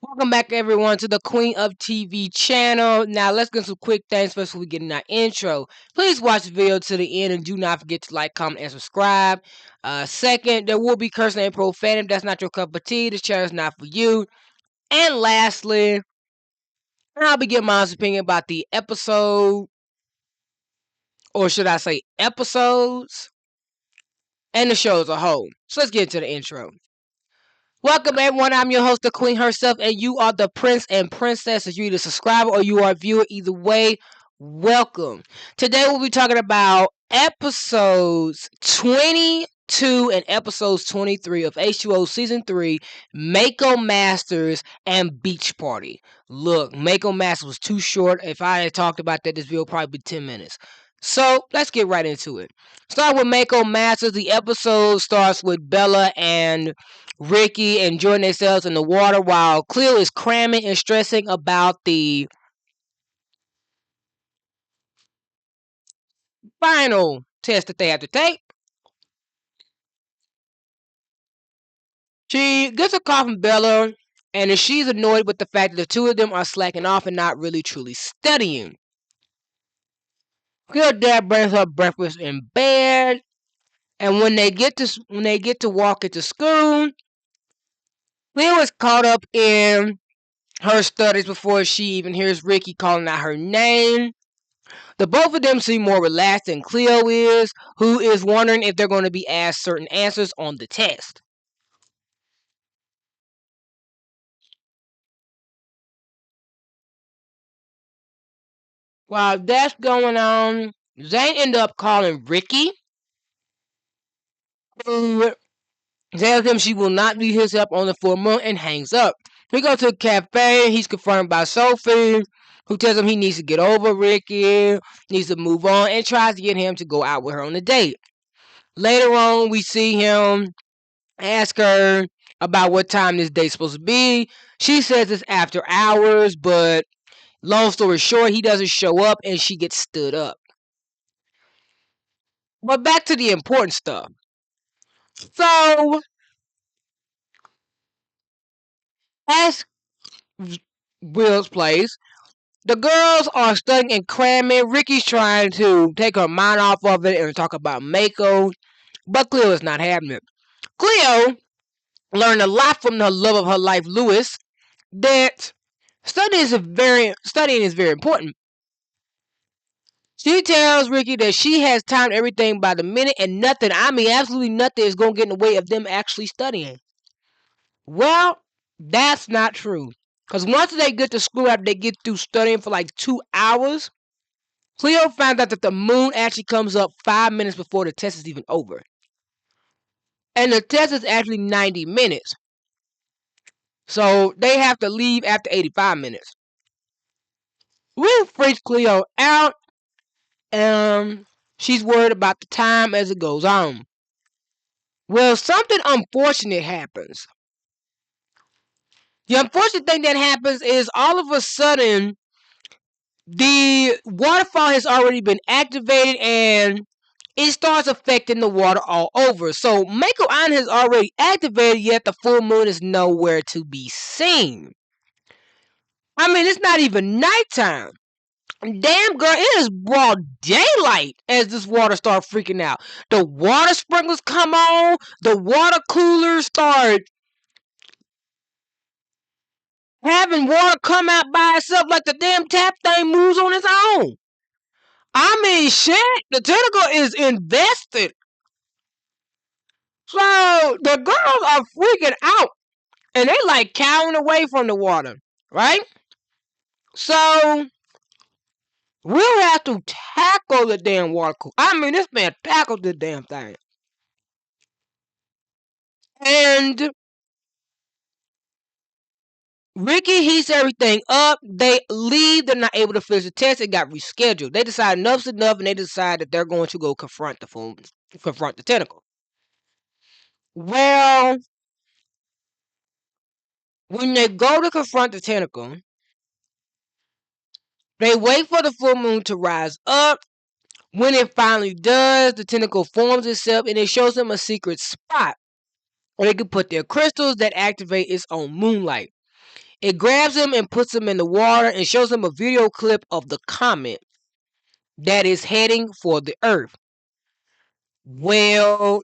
Welcome back, everyone, to the Queen of TV channel. Now, let's get some quick things first before we get in our intro. Please watch the video to the end and do not forget to like, comment, and subscribe. Second, there will be cursing and profanity. If that's not your cup of tea, this channel is not for you. And lastly, I'll be giving my honest opinion about the episode, or should I say episodes, and the show as a whole. So let's get into the intro. Welcome, everyone. I'm your host, the Queen herself, and you are the Prince and Princess. If you're either a subscriber or you are a viewer, either way, welcome. Today, we'll be talking about episodes 22 and episodes 23 of H2O Season 3, Mako Masters and Beach Party. Look, Mako Masters was too short. If I had talked about that, this video would probably be 10 minutes. So, let's get right into it. Start with Mako Masters. The episode starts with Bella and Rikki enjoying themselves in the water while Cleo is cramming and stressing about the final test that they have to take. She gets a call from Bella, and she's annoyed with the fact that the two of them are slacking off and not really truly studying. Cleo's dad brings her breakfast in bed, and when they get to walk into school, Cleo is caught up in her studies before she even hears Rikki calling out her name. The both of them seem more relaxed than Cleo is, who is wondering if they're going to be asked certain answers on the test. While that's going on, Zane ended up calling Rikki, who tells him she will not need his help on the full moon and hangs up. He goes to a cafe. He's confronted by Sophie, who tells him he needs to get over Rikki, needs to move on, and tries to get him to go out with her on a date. Later on, we see him ask her about what time this date's supposed to be. She says it's after hours, but long story short, he doesn't show up and she gets stood up. But back to the important stuff. So, as Will's place, the girls are studying and cramming. Rikki's trying to take her mind off of it and talk about Mako, but Cleo is not having it. Cleo learned a lot from the love of her life, Lewis, that studying is very important. She tells Rikki that she has timed everything by the minute and nothing, I mean absolutely nothing, is going to get in the way of them actually studying. Well, that's not true. Because once they get to school after they get through studying for like 2 hours, Cleo finds out that the moon actually comes up 5 minutes before the test is even over. And the test is actually 90 minutes. So they have to leave after 85 minutes. Will freaks Cleo out. She's worried about the time as it goes on. Well, something unfortunate happens. The unfortunate thing that happens is all of a sudden the waterfall has already been activated and it starts affecting the water all over. So Mako Island has already activated, yet the full moon is nowhere to be seen. I mean, it's not even nighttime. Damn, girl, it is broad daylight as this water starts freaking out. The water sprinklers come on. The water coolers start having water come out by itself like the damn tap thing moves on its own. I mean, shit, the tentacle is invested. So the girls are freaking out. And they like cowering away from the water, right? So we'll have to tackle the damn water cooler. I mean, this man tackled the damn thing. And Rikki heats everything up. They leave. They're not able to finish the test. It got rescheduled. They decide enough's enough, and they decide that they're going to go confront the tentacle. Well, when they go to confront the tentacle, they wait for the full moon to rise up. When it finally does, the tentacle forms itself, and it shows them a secret spot where they can put their crystals that activate its own moonlight. It grabs him and puts him in the water and shows him a video clip of the comet that is heading for the Earth. Well,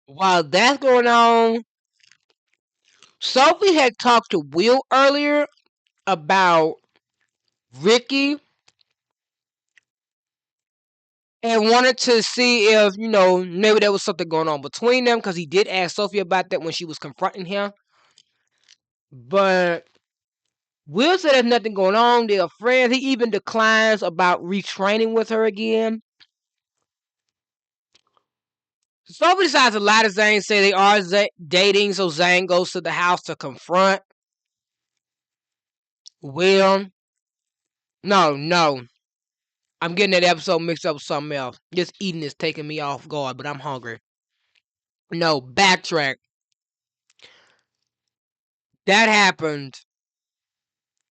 while that's going on, Sophie had talked to Will earlier about Rikki and wanted to see if, maybe there was something going on between them because he did ask Sophie about that when she was confronting him. But Will said there's nothing going on. They're friends. He even declines about retraining with her again. Sophie decides to lie to Zane, say they are dating, so Zane goes to the house to confront Will. No. I'm getting that episode mixed up with something else. Just eating is taking me off guard, but I'm hungry. No, backtrack. That happened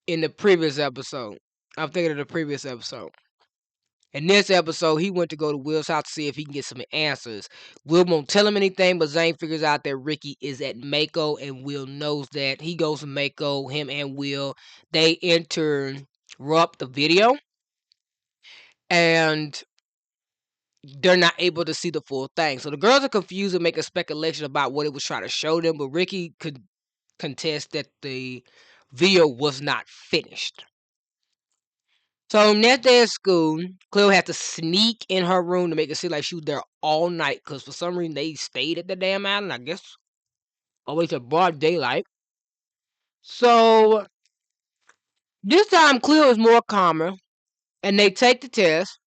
in the previous episode. I'm thinking of the previous episode. In this episode, he went to go to Will's house to see if he can get some answers. Will won't tell him anything, but Zane figures out that Rikki is at Mako, and Will knows that. He goes to Mako, him and Will. They interrupt the video, and they're not able to see the full thing. So the girls are confused and make a speculation about what it was trying to show them, but Rikki could contest that the video was not finished. So next day at school, Cleo had to sneak in her room to make it seem like she was there all night because for some reason they stayed at the damn island, I guess. Always at broad daylight. So this time Cleo is more calmer and they take the test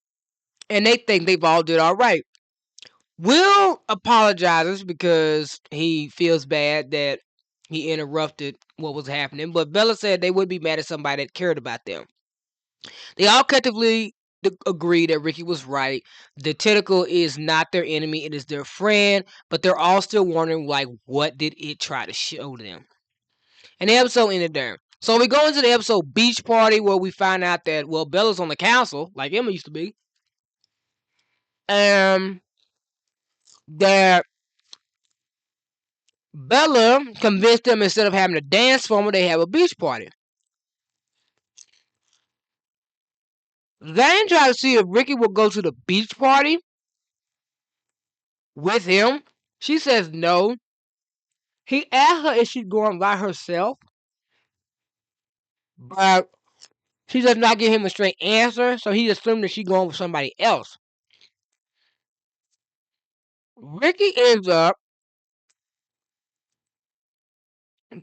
and they think they've all did all right. Will apologizes because he feels bad that he interrupted what was happening, but Bella said they would be mad at somebody that cared about them. They all collectively agree that Rikki was right. The tentacle is not their enemy, it is their friend, but they're all still wondering, like, what did it try to show them? And the episode ended there. So we go into the episode Beach Party where we find out that, well, Bella's on the council, like Emma used to be. That Bella convinced them instead of having a dance formal, they have a beach party. Zane tried to see if Rikki would go to the beach party with him. She says no. He asked her if she's going by herself, but she does not give him a straight answer, so he assumed that she's going with somebody else. Rikki ends up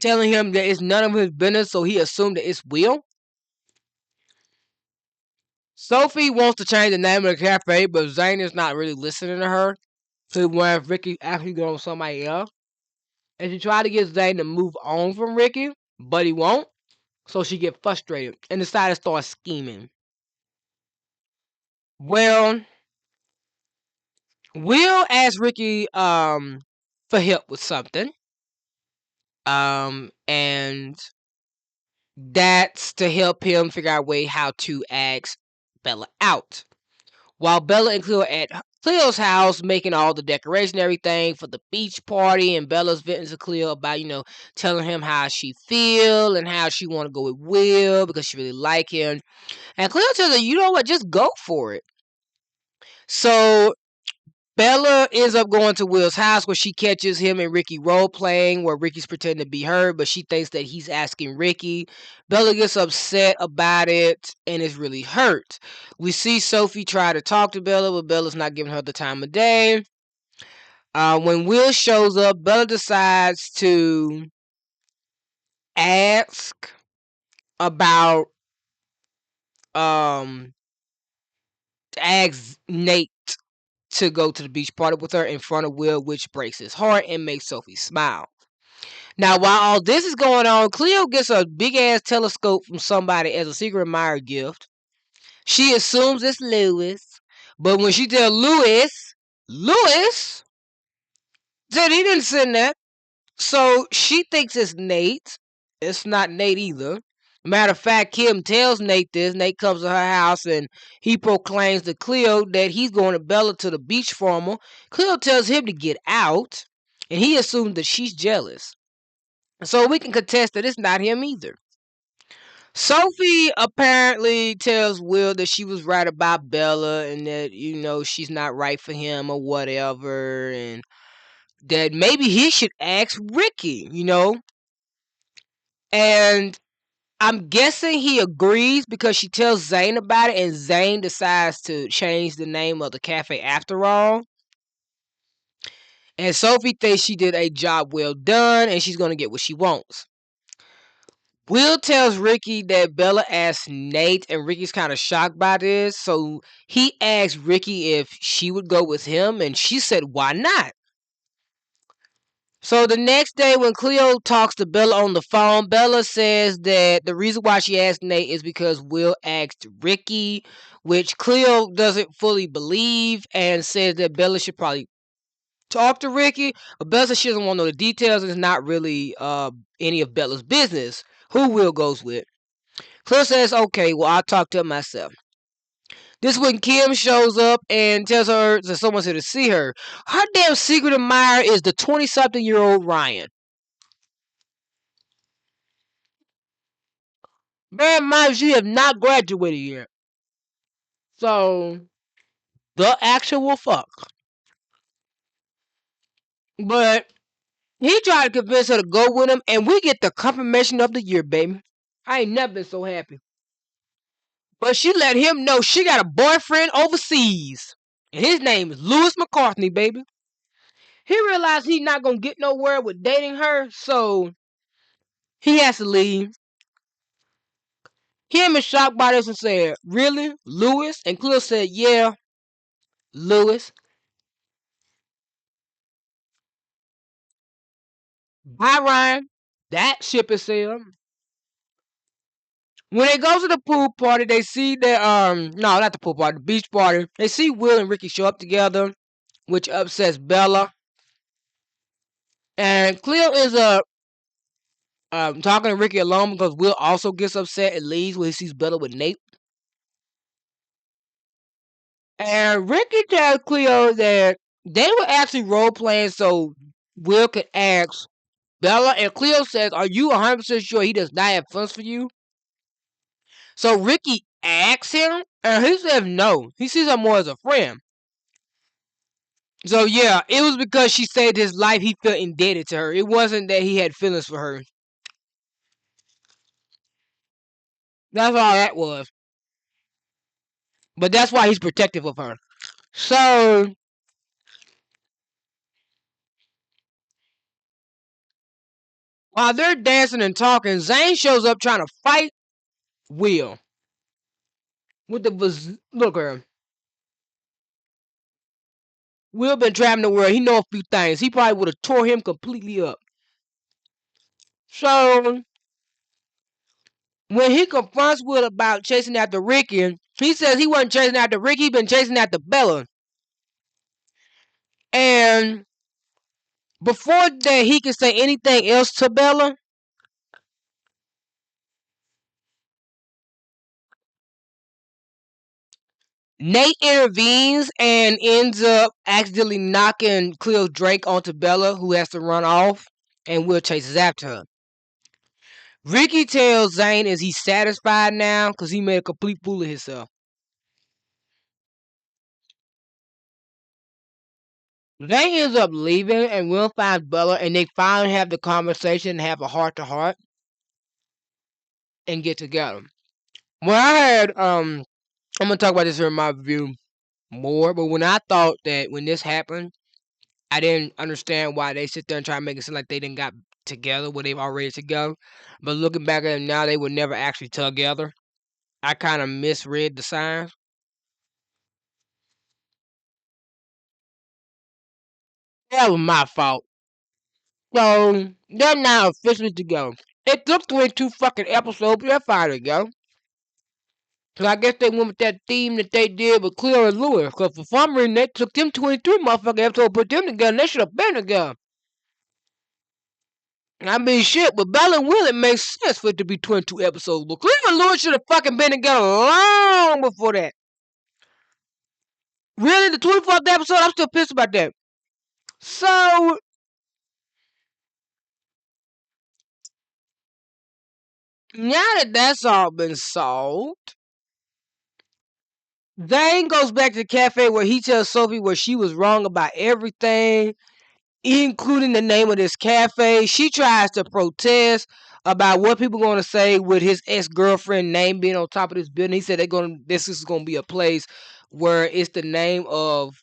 telling him that it's none of his business, so he assumed that it's Will. Sophie wants to change the name of the cafe, but Zane is not really listening to her. So he wants Rikki actually going with somebody else. And she tried to get Zane to move on from Rikki, but he won't. So she gets frustrated and decided to start scheming. Well, Will asked Rikki for help with something. And that's to help him figure out a way how to ask Bella out. While Bella and Cleo are at Cleo's house making all the decoration and everything for the beach party, and Bella's venting to Cleo about, telling him how she feel and how she want to go with Will because she really like him. And Cleo tells her, you know what, just go for it. So Bella ends up going to Will's house where she catches him and Rikki role playing where Rikki's pretending to be her, but she thinks that he's asking Rikki. Bella gets upset about it and is really hurt. We see Sophie try to talk to Bella, but Bella's not giving her the time of day. When Will shows up, Bella decides to ask about ask Nate to go to the beach party with her in front of Will, which breaks his heart and makes Sophie smile. Now, while all this is going on, Cleo gets a big ass telescope from somebody as a secret admirer gift. She assumes it's Lewis, but when she tells Lewis said he didn't send that. So she thinks it's Nate. It's not Nate either. Matter of fact, Kim tells Nate this. Nate comes to her house and he proclaims to Cleo that he's going to Bella to the beach formal. Cleo tells him to get out, and he assumes that she's jealous. So we can contest that it's not him either. Sophie apparently tells Will that she was right about Bella and that, she's not right for him or whatever, and that maybe he should ask Rikki. And I'm guessing he agrees because she tells Zane about it, and Zane decides to change the name of the cafe after all. And Sophie thinks she did a job well done, and she's going to get what she wants. Will tells Rikki that Bella asked Nate, and Ricky's kind of shocked by this. So he asks Rikki if she would go with him, and she said, why not? So the next day, when Cleo talks to Bella on the phone, Bella says that the reason why she asked Nate is because Will asked Rikki, which Cleo doesn't fully believe, and says that Bella should probably talk to Rikki. But Bella says she doesn't want to know the details, and it's not really any of Bella's business who Will goes with. Cleo says, okay, well, I'll talk to her myself. This is when Kim shows up and tells her that someone's here to see her. Her damn secret admirer is the 20-something-year-old Ryan. Bear in mind, she have not graduated yet. So, the actual fuck. But he tried to convince her to go with him, and we get the confirmation of the year, baby. I ain't never been so happy. But she let him know she got a boyfriend overseas. And his name is Lewis McCartney, baby. He realized he's not going to get nowhere with dating her, so he has to leave. Kim is shocked by this and said, really? Lewis? And Cleo said, yeah, Lewis. Bye, Ryan. That ship is sailed. When they go to the pool party, they see that no, not the pool party, the beach party. They see Will and Rikki show up together, which upsets Bella. And Cleo is talking to Rikki alone because Will also gets upset and leaves when he sees Bella with Nate. And Rikki tells Cleo that they were actually role playing so Will could ask Bella, and Cleo says, are you 100% sure he does not have funds for you? So Rikki asks him, and he says no. He sees her more as a friend. So yeah, it was because she saved his life he felt indebted to her. It wasn't that he had feelings for her. That's all that was. But that's why he's protective of her. So while they're dancing and talking, Zane shows up trying to fight Will. With the look at him. Will been traveling the world. He know a few things. He probably would have tore him completely up. So when he confronts Will about chasing after Rikki, he says he wasn't chasing after Rikki, he been chasing after Bella. And before that he can say anything else to Bella, Nate intervenes and ends up accidentally knocking Cleo's Drake onto Bella, who has to run off, and Will chases after her. Rikki tells Zane is he satisfied now because he made a complete fool of himself. Zane ends up leaving, and Will finds Bella, and they finally have the conversation and have a heart to heart and get together. When I had I'm gonna talk about this here in my review more, but when I thought that when this happened, I didn't understand why they sit there and try to make it seem like they didn't got together when they've already together. But looking back at it now, they were never actually together. I kind of misread the signs. That was my fault. So they're now officially together. It took 22 fucking episodes, but they're fine together. So I guess they went with that theme that they did with Cleo and Lewis. Because for some reason, they took them 23 motherfucking episodes, put them together, and they should have been together. I mean, shit, but Bella and Will, it makes sense for it to be 22 episodes. But Cleo and Lewis should have fucking been together long before that. Really, the 24th episode, I'm still pissed about that. So, now that that's all been solved, Zane goes back to the cafe where he tells Sophie where she was wrong about everything, including the name of this cafe. She tries to protest about what people are going to say with his ex-girlfriend name being on top of this building. He said this is going to be a place where it's the name of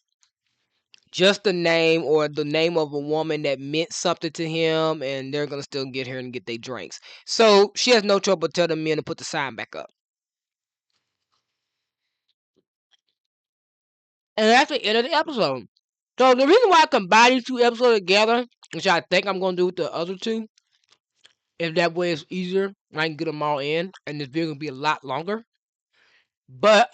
just the name or the name of a woman that meant something to him, and they're going to still get here and get their drinks. So she has no trouble telling the men to put the sign back up. And that's the end of the episode. So the reason why I combine these two episodes together, which I think I'm going to do with the other two, if that way it's easier, I can get them all in, and this video will be a lot longer. But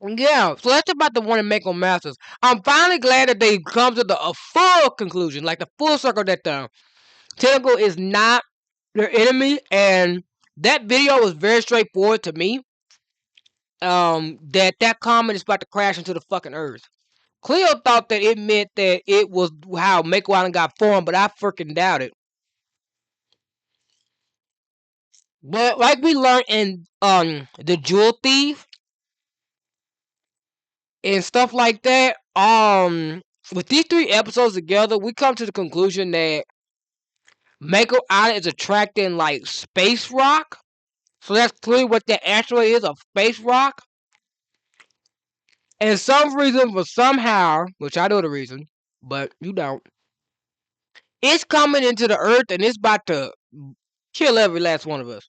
yeah. So that's about the one in Mako Masters. I'm finally glad that they come to a full conclusion, like the full circle that the tentacle is not their enemy, and that video was very straightforward to me. That comet is about to crash into the fucking earth. Cleo thought that it meant that it was how Mako Island got formed, but I freaking doubt it. But like we learned in the Jewel Thief and stuff like that, with these three episodes together, we come to the conclusion that Mako Island is attracting like space rock. So that's clearly what the asteroid is, a space rock. And some reason, for somehow, which I know the reason, but you don't, it's coming into the earth and it's about to kill every last one of us.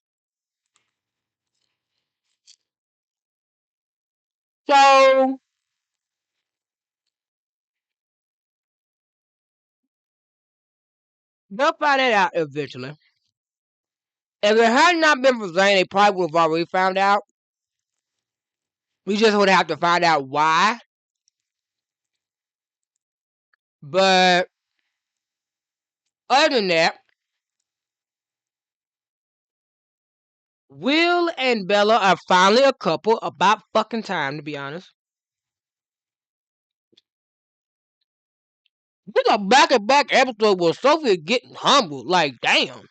So they'll find that out eventually. If it had not been for Zane, they probably would have already found out. We just would have to find out why. But other than that, Will and Bella are finally a couple. About fucking time, to be honest. This is a back-to-back episode where Sophie is getting humbled. Like, damn.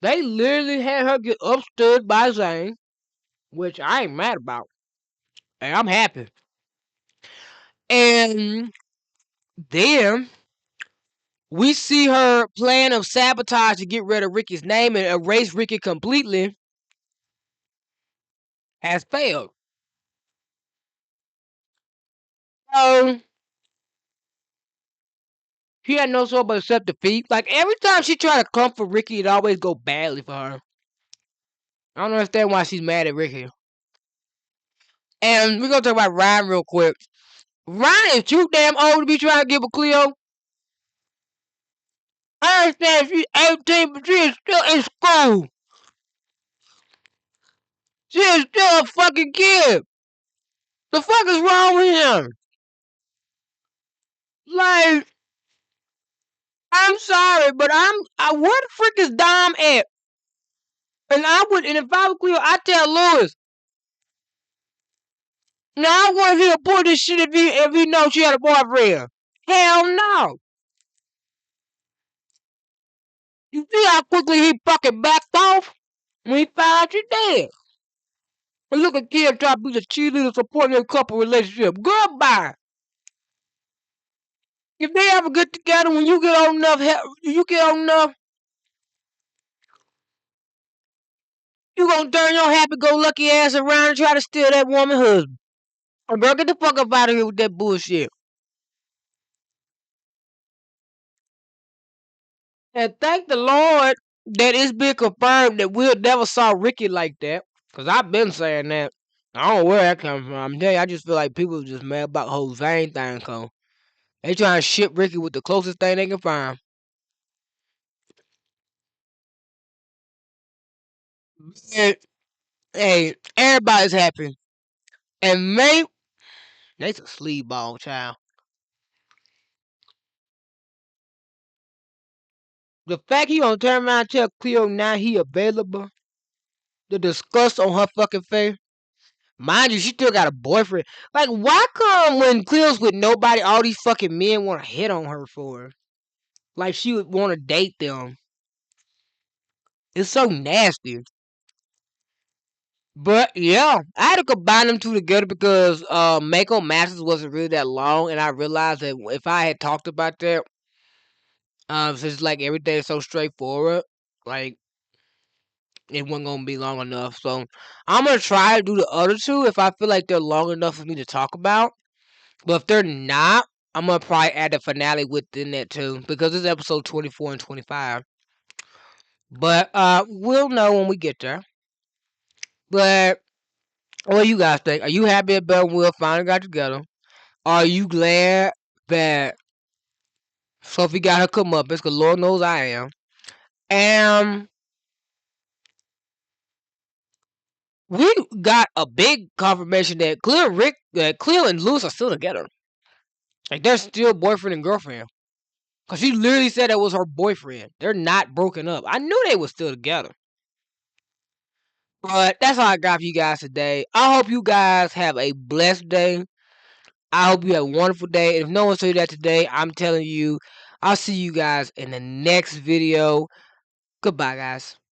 They literally had her get upstood by Zane, which I ain't mad about. And I'm happy. And then we see her plan of sabotage to get rid of Rikki's name and erase Rikki completely has failed. So she had no soul but accept defeat. Like every time she tried to come for Rikki, it always go badly for her. I don't understand why she's mad at Rikki. And we're gonna talk about Ryan real quick. Ryan is too damn old to be trying to give a Cleo. I understand she's 18, but she is still in school. She is still a fucking kid. The fuck is wrong with him? Like, I'm sorry, but where the frick is Dom at? And if I was Cleo, I'd tell Lewis. Now I want him to pull this shit if he knows she had a boyfriend. Hell no. You see how quickly he fucking backed off when he found out you dead. And look at Kim trying to be the cheerleader supporting a couple relationship. Goodbye. If they ever get together, when you get old enough, you gonna turn your happy-go-lucky ass around and try to steal that woman's husband. Girl, get the fuck up out of here with that bullshit. And thank the Lord that it's been confirmed that Will never saw Rikki like that. Because I've been saying that. I don't know where that comes from. I'm telling you, I just feel like people are just mad about the whole Zane thing. Cause they trying to ship Rikki with the closest thing they can find. And, hey, everybody's happy. And mate, they's a sleazeball child. The fact he don't turn around and tell Cleo now he available. The disgust on her fucking face. Mind you, she still got a boyfriend. Like, why come when Cleo's with nobody, all these fucking men want to hit on her for? Like, she would want to date them. It's so nasty. But yeah, I had to combine them two together because Mako Masters wasn't really that long, and I realized that if I had talked about that, since like everything is so straightforward, like it wasn't gonna be long enough. So I'm gonna try to do the other two if I feel like they're long enough for me to talk about. But if they're not, I'm gonna probably add the finale within that too because it's episode 24 and 25. But we'll know when we get there. But what do you guys think? Are you happy that Belle and Will finally got together? Are you glad that Sophie got her comeuppance? Because Lord knows I am. And we got a big confirmation that Cleo and Lewis are still together. Like they're still boyfriend and girlfriend. Cause she literally said that was her boyfriend. They're not broken up. I knew they were still together. But that's all I got for you guys today. I hope you guys have a blessed day. I hope you have a wonderful day. And if no one told you that today, I'm telling you, I'll see you guys in the next video. Goodbye, guys.